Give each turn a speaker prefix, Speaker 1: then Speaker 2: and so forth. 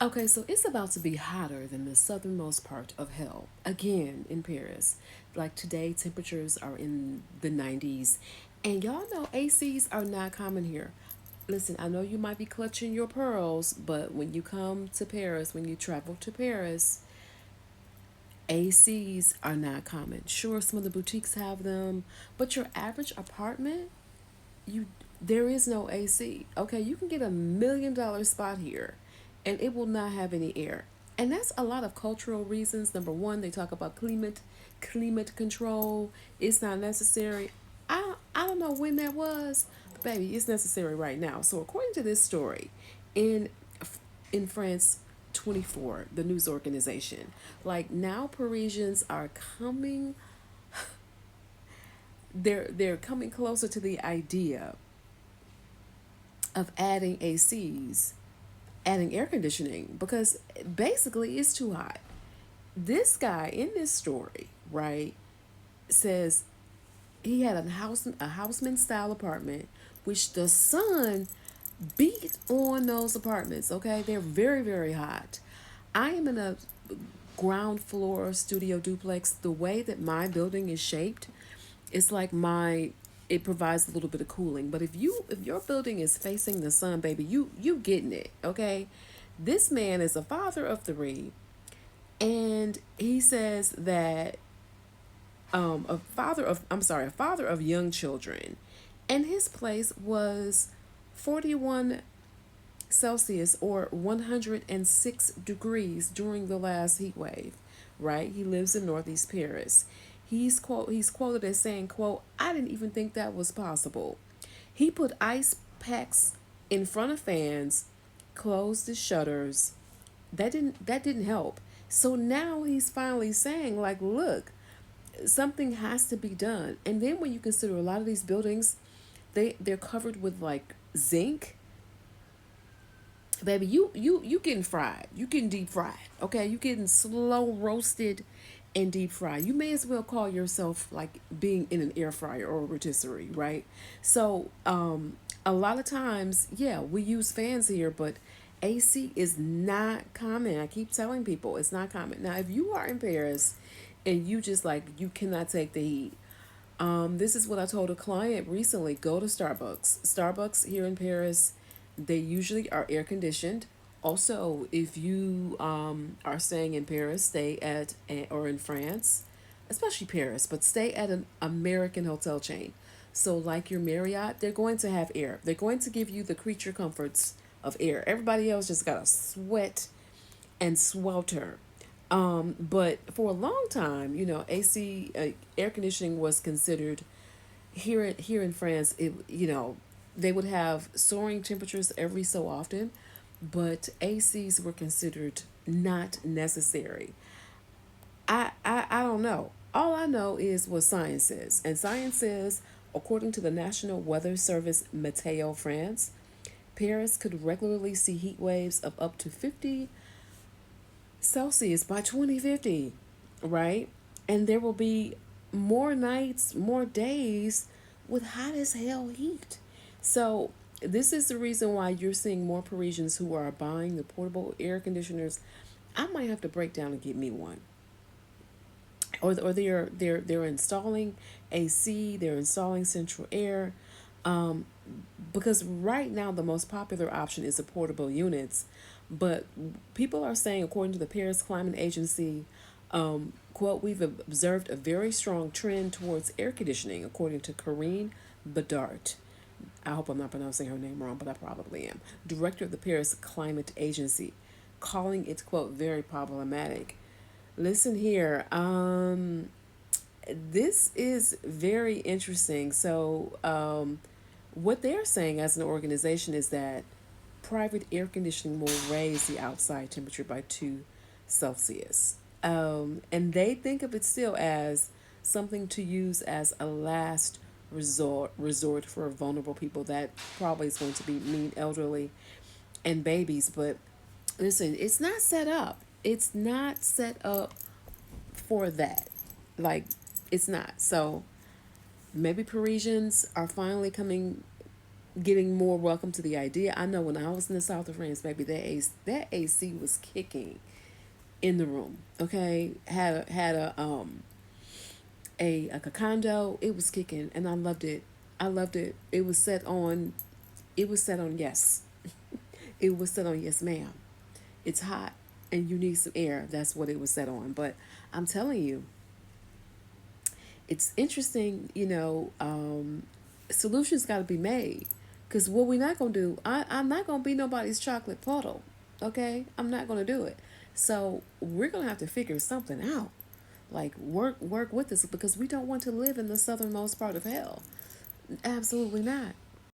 Speaker 1: Okay, so it's about to be hotter than the southernmost part of hell again in Paris. Like today, temperatures are in the 90s, and y'all know ACs are not common here. Listen, I know you might be clutching your pearls, but when you come to Paris, when you travel to Paris, ACs are not common. Sure, some of the boutiques have them, but your average apartment, you there is no AC. Okay, you can get $1 million spot here and it will not have any air. And that's a lot of cultural reasons. Number one, they talk about climate control. It's not necessary. I don't know when that was, but baby, it's necessary right now. So according to this story, in in France 24, the news organization, like now Parisians are coming they're coming closer to the idea of adding ACs, adding air conditioning, because basically it's too hot. This guy in this story, right, says he had a houseman style apartment, which the sun beat on those apartments. Okay, they're very hot. I am in a ground floor studio duplex. The way that my building is shaped, it's like my it provides a little bit of cooling. But if your building is facing the sun, baby, you getting it, okay? This man is a father of three, and he says that a father of young children, and his place was 41 Celsius or 106 degrees during the last heat wave, right? He lives in Northeast Paris. He's quoted as saying, quote, I didn't even think that was possible. He put ice packs in front of fans, closed the shutters. That didn't help. So now he's finally saying, like, look, something has to be done. And then when you consider a lot of these buildings, they're covered with like zinc. Baby, you getting fried. You getting deep fried. Okay, you getting slow roasted and deep fried. You may as well call yourself like being in an air fryer or a rotisserie, right? So, a lot of times, yeah, we use fans here, but AC is not common. I keep telling people it's not common. Now, if you are in Paris and you just like you cannot take the heat, this is what I told a client recently. Go to Starbucks. Starbucks here in Paris, they usually are air conditioned. Also, if you are staying in Paris, stay at or in France, especially Paris, but stay at an American hotel chain. So, like your Marriott, they're going to have air. They're going to give you the creature comforts of air. Everybody else just got to sweat and swelter. But for a long time, AC air conditioning was considered here in France. They would have soaring temperatures every so often, but ACs were considered not necessary. I don't know. All I know is what science says, and science says, according to the National Weather Service Meteo France, Paris could regularly see heat waves of up to 50 Celsius by 2050, right? And there will be more nights, more days with hot as hell heat. So, this is the reason why you're seeing more Parisians who are buying the portable air conditioners. I might have to break down and get me one. Or they're installing AC, they're installing central air. Um, because right now the most popular option is the portable units, but people are saying, according to the Paris Climate Agency, quote, we've observed a very strong trend towards air conditioning, according to Corinne Bedart. I hope I'm not pronouncing her name wrong, but I probably am. Director of the Paris Climate Agency, calling it, quote, very problematic. Listen here, this is very interesting. So, what they're saying as an organization is that private air conditioning will raise the outside temperature by 2 Celsius. And they think of it still as something to use as a last resort for vulnerable people. That probably is going to be mean elderly and babies. But listen, it's not set up. It's not set up for that. Like, it's not. So maybe Parisians are finally coming getting more welcome to the idea. I know when I was in the south of France, baby, that AC was kicking in the room. Okay, had a condo. It was kicking, and I loved it. I loved it. It was set on. It was set on yes. It was set on yes, ma'am. It's hot, and you need some air. That's what it was set on. But I'm telling you, it's interesting. Solutions got to be made. Because what we're not going to do, I'm not going to be nobody's chocolate puddle. Okay? I'm not going to do it. So we're going to have to figure something out. Like, work with us because we don't want to live in the southernmost part of hell. Absolutely not.